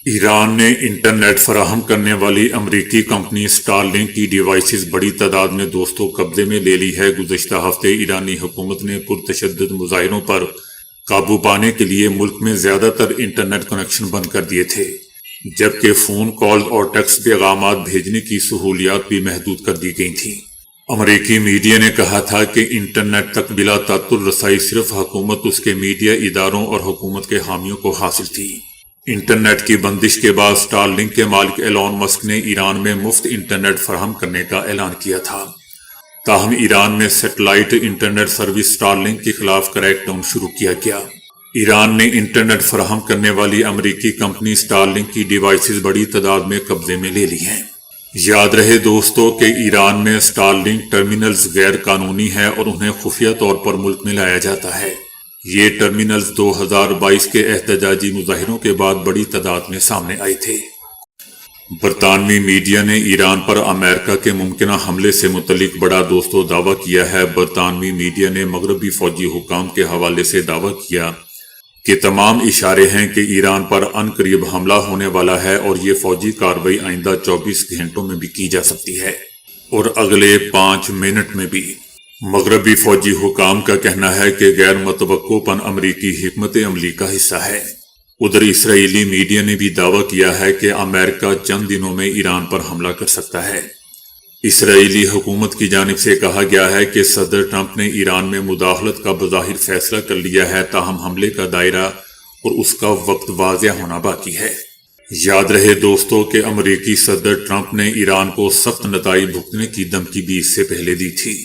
ایران نے انٹرنیٹ فراہم کرنے والی امریکی کمپنی اسٹار لنک کی ڈیوائسز بڑی تعداد میں قبضے میں لے لی ہے۔ گزشتہ ہفتے ایرانی حکومت نے پرتشدد مظاہروں پر قابو پانے کے لیے ملک میں زیادہ تر انٹرنیٹ کنیکشن بند کر دیے تھے، جبکہ فون کال اور ٹیکسٹ پیغامات بھیجنے کی سہولیات بھی محدود کر دی گئی تھیں۔ امریکی میڈیا نے کہا تھا کہ انٹرنیٹ تک بلا تعطل رسائی صرف حکومت، اس کے میڈیا اداروں اور حکومت کے حامیوں کو حاصل تھی۔ انٹرنیٹ کی بندش کے بعد اسٹار لنک کے مالک ایلون مسک نے ایران میں مفت انٹرنیٹ فراہم کرنے کا اعلان کیا تھا، تاہم ایران میں satellite internet service star link کے خلاف کریک ڈاؤن شروع کیا گیا۔ ایران نے انٹرنیٹ فراہم کرنے والی امریکی کمپنی اسٹار لنک کی ڈیوائسز بڑی تعداد میں قبضے میں لے لی ہیں۔ یاد رہے دوستو کہ ایران میں اسٹار لنک ٹرمینلز غیر قانونی ہیں اور انہیں خفیہ طور پر ملک میں لایا جاتا ہے۔ یہ ٹرمینلز 2022 کے احتجاجی مظاہروں کے بعد بڑی تعداد میں سامنے آئے تھے۔ برطانوی میڈیا نے ایران پر امریکہ کے ممکنہ حملے سے متعلق بڑا دعویٰ کیا ہے۔ برطانوی میڈیا نے مغربی فوجی حکام کے حوالے سے دعویٰ کیا کہ تمام اشارے ہیں کہ ایران پر عنقریب حملہ ہونے والا ہے اور یہ فوجی کارروائی آئندہ 24 گھنٹوں میں بھی کی جا سکتی ہے اور اگلے 5 منٹ میں بھی۔ مغربی فوجی حکام کا کہنا ہے کہ غیر متوقع پن امریکی حکمت عملی کا حصہ ہے۔ ادھر اسرائیلی میڈیا نے بھی دعویٰ کیا ہے کہ امریکہ چند دنوں میں ایران پر حملہ کر سکتا ہے۔ اسرائیلی حکومت کی جانب سے کہا گیا ہے کہ صدر ٹرمپ نے ایران میں مداخلت کا بظاہر فیصلہ کر لیا ہے، تاہم حملے کا دائرہ اور اس کا وقت واضح ہونا باقی ہے۔ یاد رہے دوستو کہ امریکی صدر ٹرمپ نے ایران کو سخت نتائج بھگتنے کی دھمکی بھی اس سے پہلے دی تھی۔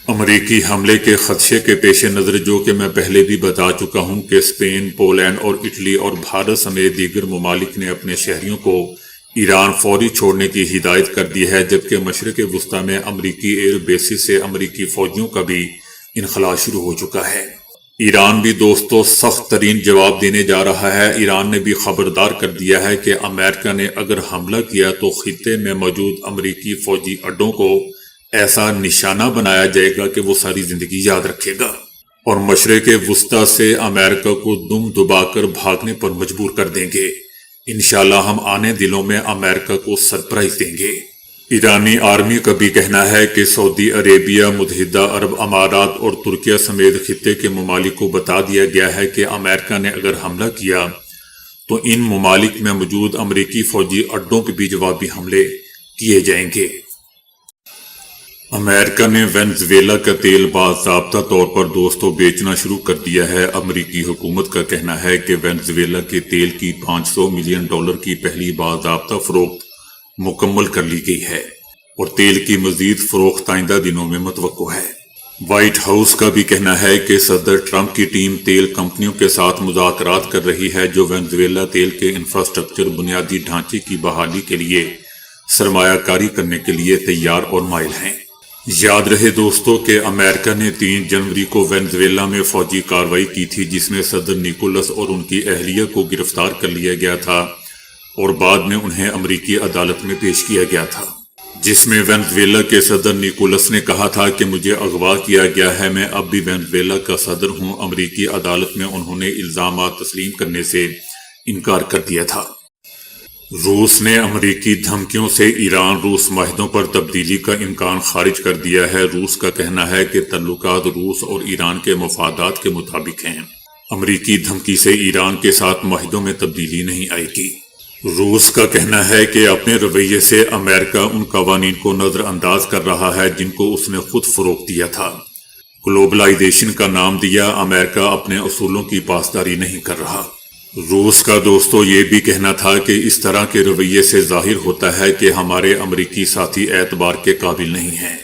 امریکی حملے کے خدشے کے پیش نظر، جو کہ میں پہلے بھی بتا چکا ہوں کہ اسپین، پولینڈ اور اٹلی اور بھارت سمیت دیگر ممالک نے اپنے شہریوں کو ایران فوری چھوڑنے کی ہدایت کر دی ہے، جبکہ مشرق وسطی میں امریکی ایئر بیسز سے امریکی فوجیوں کا بھی انخلاء شروع ہو چکا ہے۔ ایران بھی دوستو سخت ترین جواب دینے جا رہا ہے۔ ایران نے بھی خبردار کر دیا ہے کہ امریکہ نے اگر حملہ کیا تو خطے میں موجود امریکی فوجی اڈوں کو ایسا نشانہ بنایا جائے گا کہ وہ ساری زندگی یاد رکھے گا اور مشرق وسطی سے امریکہ کو دم دبا کر بھاگنے پر مجبور کر دیں گے۔ انشاءاللہ ہم آنے دلوں میں امریکہ کو سرپرائز دیں گے۔ ایرانی آرمی کا بھی کہنا ہے کہ سعودی عربیہ، متحدہ عرب امارات اور ترکیہ سمیت خطے کے ممالک کو بتا دیا گیا ہے کہ امریکہ نے اگر حملہ کیا تو ان ممالک میں موجود امریکی فوجی اڈوں پہ بھی جوابی حملے کیے جائیں گے۔ امریکہ نے وینزویلا کا تیل باضابطہ طور پر بیچنا شروع کر دیا ہے۔ امریکی حکومت کا کہنا ہے کہ وینزویلا کے تیل کی $500 ملین کی پہلی باضابطہ فروخت مکمل کر لی گئی ہے اور تیل کی مزید فروخت آئندہ دنوں میں متوقع ہے۔ وائٹ ہاؤس کا بھی کہنا ہے کہ صدر ٹرمپ کی ٹیم تیل کمپنیوں کے ساتھ مذاکرات کر رہی ہے جو وینزویلا تیل کے انفراسٹرکچر بنیادی ڈھانچے کی بحالی کے لیے سرمایہ کاری کرنے کے لیے تیار اور مائل ہیں۔ یاد رہے دوستو کہ امریکہ نے 3 جنوری کو وینزویلا میں فوجی کارروائی کی تھی، جس میں صدر نیکولس اور ان کی اہلیہ کو گرفتار کر لیا گیا تھا اور بعد میں انہیں امریکی عدالت میں پیش کیا گیا تھا، جس میں وینزویلا کے صدر نیکولس نے کہا تھا کہ مجھے اغوا کیا گیا ہے، میں اب بھی وینزویلا کا صدر ہوں۔ امریکی عدالت میں انہوں نے الزامات تسلیم کرنے سے انکار کر دیا تھا۔ روس نے امریکی دھمکیوں سے ایران روس معاہدوں پر تبدیلی کا امکان خارج کر دیا ہے۔ روس کا کہنا ہے کہ تعلقات روس اور ایران کے مفادات کے مطابق ہیں۔ امریکی دھمکی سے ایران کے ساتھ معاہدوں میں تبدیلی نہیں آئے گی۔ روس کا کہنا ہے کہ اپنے رویے سے امریکہ ان قوانین کو نظر انداز کر رہا ہے جن کو اس نے خود فروغ دیا تھا۔ گلوبلائزیشن کا نام دیا، امریکہ اپنے اصولوں کی پاسداری نہیں کر رہا۔ روس کا دوستو یہ بھی کہنا تھا کہ اس طرح کے رویے سے ظاہر ہوتا ہے کہ ہمارے امریکی ساتھی اعتبار کے قابل نہیں ہیں۔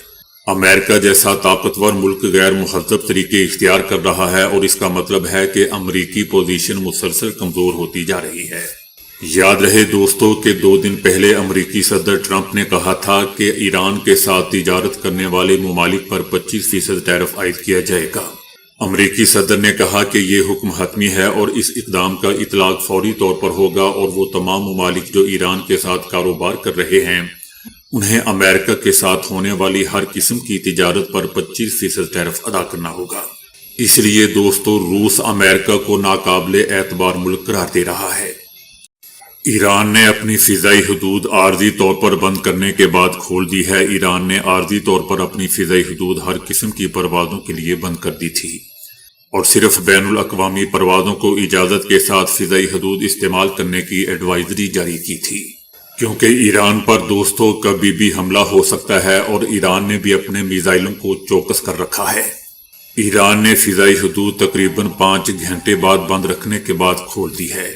امریکہ جیسا طاقتور ملک غیر مہذب طریقے اختیار کر رہا ہے اور اس کا مطلب ہے کہ امریکی پوزیشن مسلسل کمزور ہوتی جا رہی ہے۔ یاد رہے دوستو کہ 2 دن پہلے امریکی صدر ٹرمپ نے کہا تھا کہ ایران کے ساتھ تجارت کرنے والے ممالک پر 25% ٹیرف عائد کیا جائے گا۔ امریکی صدر نے کہا کہ یہ حکم حتمی ہے اور اس اقدام کا اطلاق فوری طور پر ہوگا اور وہ تمام ممالک جو ایران کے ساتھ کاروبار کر رہے ہیں انہیں امریکہ کے ساتھ ہونے والی ہر قسم کی تجارت پر 25% ٹیرف ادا کرنا ہوگا۔ اس لیے دوستو روس امریکہ کو ناقابل اعتبار ملک قرار دے رہا ہے۔ ایران نے اپنی فضائی حدود عارضی طور پر بند کرنے کے بعد کھول دی ہے۔ ایران نے عارضی طور پر اپنی فضائی حدود ہر قسم کی پروازوں کے لیے بند کر دی تھی اور صرف بین الاقوامی پروازوں کو اجازت کے ساتھ فضائی حدود استعمال کرنے کی ایڈوائزری جاری کی تھی، کیونکہ ایران پر دوستوں کبھی بھی حملہ ہو سکتا ہے اور ایران نے بھی اپنے میزائلوں کو چوکس کر رکھا ہے۔ ایران نے فضائی حدود تقریباً 5 گھنٹے بعد بند رکھنے کے بعد کھول دی ہے۔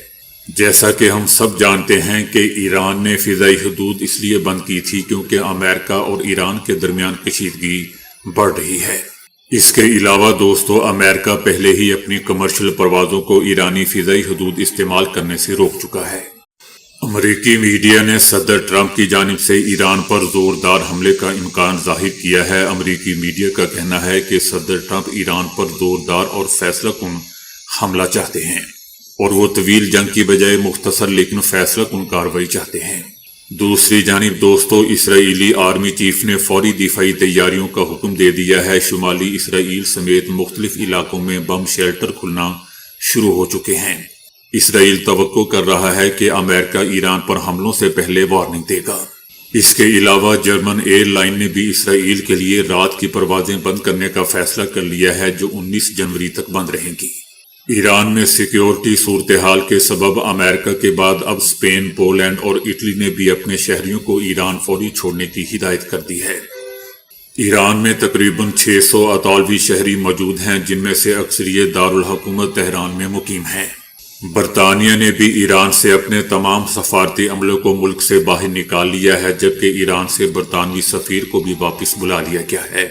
جیسا کہ ہم سب جانتے ہیں کہ ایران نے فضائی حدود اس لیے بند کی تھی کیونکہ امریکہ اور ایران کے درمیان کشیدگی بڑھ رہی ہے۔ اس کے علاوہ دوستو، امریکہ پہلے ہی اپنی کمرشل پروازوں کو ایرانی فضائی حدود استعمال کرنے سے روک چکا ہے۔ امریکی میڈیا نے صدر ٹرمپ کی جانب سے ایران پر زوردار حملے کا امکان ظاہر کیا ہے۔ امریکی میڈیا کا کہنا ہے کہ صدر ٹرمپ ایران پر زوردار اور فیصلہ کن حملہ چاہتے ہیں اور وہ طویل جنگ کی بجائے مختصر لیکن فیصلہ کن کارروائی چاہتے ہیں۔ دوسری جانب دوستو، اسرائیلی آرمی چیف نے فوری دفاعی تیاریوں کا حکم دے دیا ہے۔ شمالی اسرائیل سمیت مختلف علاقوں میں بم شیلٹر کھلنا شروع ہو چکے ہیں۔ اسرائیل توقع کر رہا ہے کہ امریکہ ایران پر حملوں سے پہلے وارننگ دے گا۔ اس کے علاوہ جرمن ایئر لائن نے بھی اسرائیل کے لیے رات کی پروازیں بند کرنے کا فیصلہ کر لیا ہے، جو 19 جنوری تک بند رہیں گی۔ ایران میں سیکیورٹی صورتحال کے سبب امریکہ کے بعد اب اسپین، پولینڈ اور اٹلی نے بھی اپنے شہریوں کو ایران فوری چھوڑنے کی ہدایت کر دی ہے۔ ایران میں تقریباً 600 اطالوی شہری موجود ہیں، جن میں سے اکثریت دارالحکومت تہران میں مقیم ہیں۔ برطانیہ نے بھی ایران سے اپنے تمام سفارتی عملے کو ملک سے باہر نکال لیا ہے، جبکہ ایران سے برطانوی سفیر کو بھی واپس بلا لیا گیا ہے۔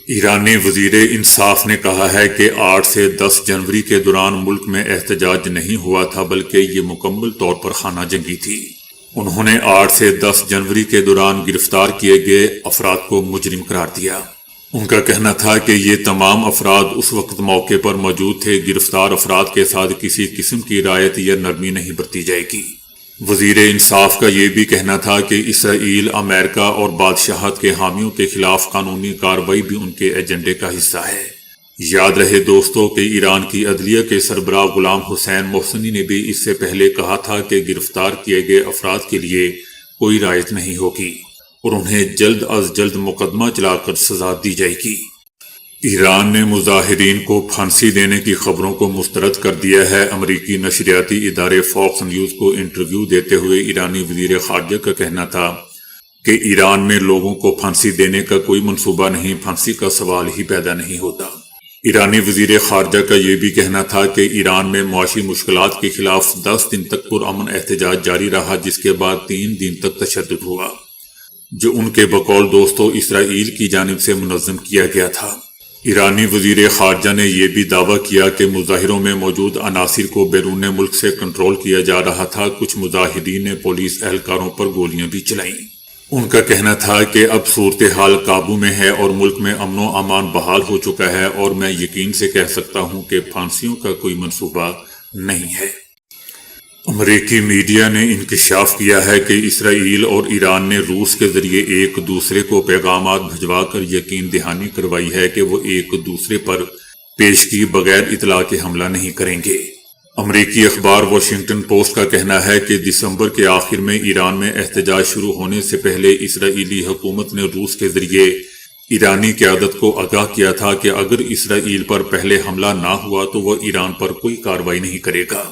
ایرانی وزیر انصاف نے کہا ہے کہ 8 سے 10 جنوری کے دوران ملک میں احتجاج نہیں ہوا تھا، بلکہ یہ مکمل طور پر خانہ جنگی تھی۔ انہوں نے 8 سے 10 جنوری کے دوران گرفتار کیے گئے افراد کو مجرم قرار دیا۔ ان کا کہنا تھا کہ یہ تمام افراد اس وقت موقع پر موجود تھے۔ گرفتار افراد کے ساتھ کسی قسم کی رعایت یا نرمی نہیں برتی جائے گی۔ وزیر انصاف کا یہ بھی کہنا تھا کہ اسرائیل، امریکہ اور بادشاہت کے حامیوں کے خلاف قانونی کارروائی بھی ان کے ایجنڈے کا حصہ ہے۔ یاد رہے دوستو کہ ایران کی عدلیہ کے سربراہ غلام حسین محسنی نے بھی اس سے پہلے کہا تھا کہ گرفتار کیے گئے افراد کے لیے کوئی رعایت نہیں ہوگی اور انہیں جلد از جلد مقدمہ چلا کر سزا دی جائے گی۔ ایران نے مظاہرین کو پھانسی دینے کی خبروں کو مسترد کر دیا ہے۔ امریکی نشریاتی ادارے فاکس نیوز کو انٹرویو دیتے ہوئے ایرانی وزیر خارجہ کا کہنا تھا کہ ایران میں لوگوں کو پھانسی دینے کا کوئی منصوبہ نہیں، پھانسی کا سوال ہی پیدا نہیں ہوتا۔ ایرانی وزیر خارجہ کا یہ بھی کہنا تھا کہ ایران میں معاشی مشکلات کے خلاف 10 دن تک پرامن احتجاج جاری رہا، جس کے بعد 3 دن تک تشدد ہوا، جو ان کے بقول دوستوں اسرائیل کی جانب سے منظم کیا گیا تھا۔ ایرانی وزیر خارجہ نے یہ بھی دعویٰ کیا کہ مظاہروں میں موجود عناصر کو بیرون ملک سے کنٹرول کیا جا رہا تھا۔ کچھ مظاہرین نے پولیس اہلکاروں پر گولیاں بھی چلائیں۔ ان کا کہنا تھا کہ اب صورتحال قابو میں ہے اور ملک میں امن و امان بحال ہو چکا ہے، اور میں یقین سے کہہ سکتا ہوں کہ پھانسیوں کا کوئی منصوبہ نہیں ہے۔ امریکی میڈیا نے انکشاف کیا ہے کہ اسرائیل اور ایران نے روس کے ذریعے ایک دوسرے کو پیغامات بھجوا کر یقین دہانی کروائی ہے کہ وہ ایک دوسرے پر پیش کی بغیر اطلاع کے حملہ نہیں کریں گے۔ امریکی اخبار واشنگٹن پوسٹ کا کہنا ہے کہ دسمبر کے آخر میں ایران میں احتجاج شروع ہونے سے پہلے اسرائیلی حکومت نے روس کے ذریعے ایرانی قیادت کو آگاہ کیا تھا کہ اگر اسرائیل پر پہلے حملہ نہ ہوا تو وہ ایران پر کوئی کارروائی نہیں کرے گا،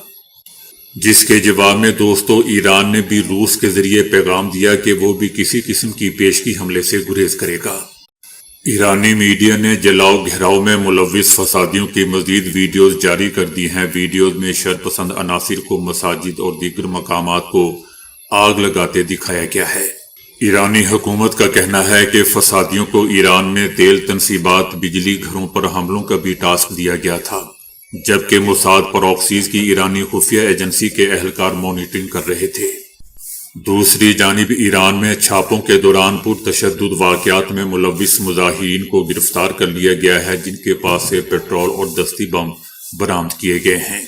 جس کے جواب میں دوستو ایران نے بھی روس کے ذریعے پیغام دیا کہ وہ بھی کسی قسم کی پیشگی حملے سے گریز کرے گا۔ ایرانی میڈیا نے جلاؤ گھیراؤ میں ملوث فسادیوں کی مزید ویڈیوز جاری کر دی ہیں۔ ویڈیوز میں شرپسند عناصر کو مساجد اور دیگر مقامات کو آگ لگاتے دکھایا گیا ہے۔ ایرانی حکومت کا کہنا ہے کہ فسادیوں کو ایران میں تیل تنصیبات، بجلی گھروں پر حملوں کا بھی ٹاسک دیا گیا تھا، جبکہ موساد پروکسیز کی ایرانی خفیہ ایجنسی کے اہلکار مانیٹرنگ کر رہے تھے۔ دوسری جانب ایران میں چھاپوں کے دوران پرتشدد واقعات میں ملوث مظاہرین کو گرفتار کر لیا گیا ہے، جن کے پاس سے پیٹرول اور دستی بم برآمد کیے گئے ہیں۔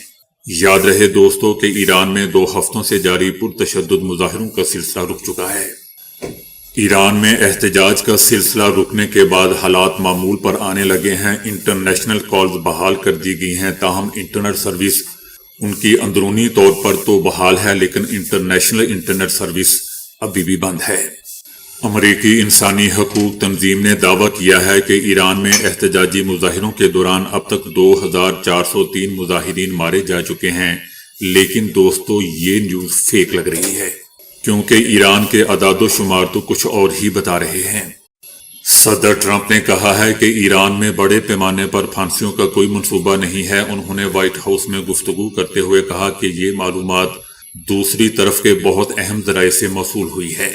یاد رہے دوستو کہ ایران میں 2 ہفتوں سے جاری پرتشدد مظاہروں کا سلسلہ رک چکا ہے۔ ایران میں احتجاج کا سلسلہ رکنے کے بعد حالات معمول پر آنے لگے ہیں۔ انٹرنیشنل کالز بحال کر دی گئی ہیں، تاہم انٹرنیٹ سروس ان کی اندرونی طور پر تو بحال ہے لیکن انٹرنیشنل انٹرنیٹ سروس ابھی بھی بند ہے۔ امریکی انسانی حقوق تنظیم نے دعویٰ کیا ہے کہ ایران میں احتجاجی مظاہروں کے دوران اب تک 2403 مظاہرین مارے جا چکے ہیں، لیکن دوستو یہ نیوز فیک لگ رہی ہے کیونکہ ایران کے اعداد و شمار تو کچھ اور ہی بتا رہے ہیں۔ صدر ٹرمپ نے کہا ہے کہ ایران میں بڑے پیمانے پر پھانسیوں کا کوئی منصوبہ نہیں ہے۔ انہوں نے وائٹ ہاؤس میں گفتگو کرتے ہوئے کہا کہ یہ معلومات دوسری طرف کے بہت اہم ذرائع سے موصول ہوئی ہے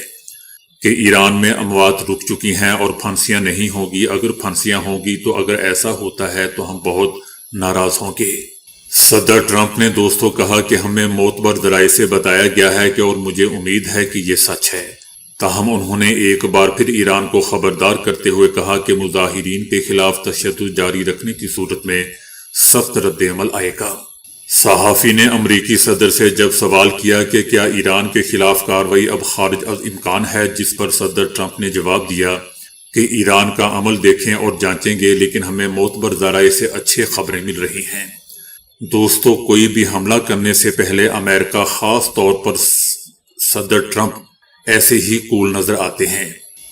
کہ ایران میں اموات رک چکی ہیں اور پھانسیاں نہیں ہوگی۔ اگر پھانسیاں ہوگی تو اگر ایسا ہوتا ہے تو ہم بہت ناراض ہوں گے۔ صدر ٹرمپ نے دوستو کہا کہ ہمیں معتبر ذرائع سے بتایا گیا ہے کہ اور مجھے امید ہے کہ یہ سچ ہے۔ تاہم انہوں نے ایک بار پھر ایران کو خبردار کرتے ہوئے کہا کہ مظاہرین کے خلاف تشدد جاری رکھنے کی صورت میں سخت رد عمل آئے گا۔ صحافی نے امریکی صدر سے جب سوال کیا کہ کیا ایران کے خلاف کارروائی اب خارج از امکان ہے، جس پر صدر ٹرمپ نے جواب دیا کہ ایران کا عمل دیکھیں اور جانچیں گے، لیکن ہمیں معتبر ذرائع سے اچھی خبریں مل رہی ہیں۔ دوستو، کوئی بھی حملہ کرنے سے پہلے امریکہ، خاص طور پر صدر ٹرمپ، ایسے ہی کول نظر آتے ہیں،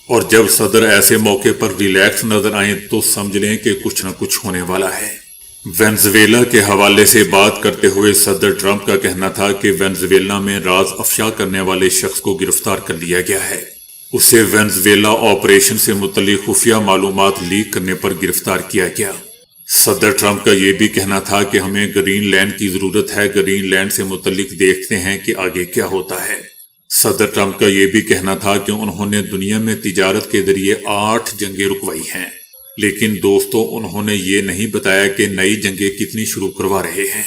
اور جب صدر ایسے موقع پر ریلیکس نظر آئیں تو سمجھ لیں کہ کچھ نہ کچھ ہونے والا ہے۔ وینزویلا کے حوالے سے بات کرتے ہوئے صدر ٹرمپ کا کہنا تھا کہ وینزویلا میں راز افشا کرنے والے شخص کو گرفتار کر لیا گیا ہے۔ اسے وینزویلا آپریشن سے متعلق خفیہ معلومات لیک کرنے پر گرفتار کیا گیا۔ صدر ٹرمپ کا یہ بھی کہنا تھا کہ ہمیں گرین لینڈ کی ضرورت ہے، گرین لینڈ سے متعلق دیکھتے ہیں کہ آگے کیا ہوتا ہے۔ صدر ٹرمپ کا یہ بھی کہنا تھا کہ انہوں نے دنیا میں تجارت کے ذریعے 8 جنگیں رکوائی ہیں، لیکن دوستو انہوں نے یہ نہیں بتایا کہ نئی جنگیں کتنی شروع کروا رہے ہیں۔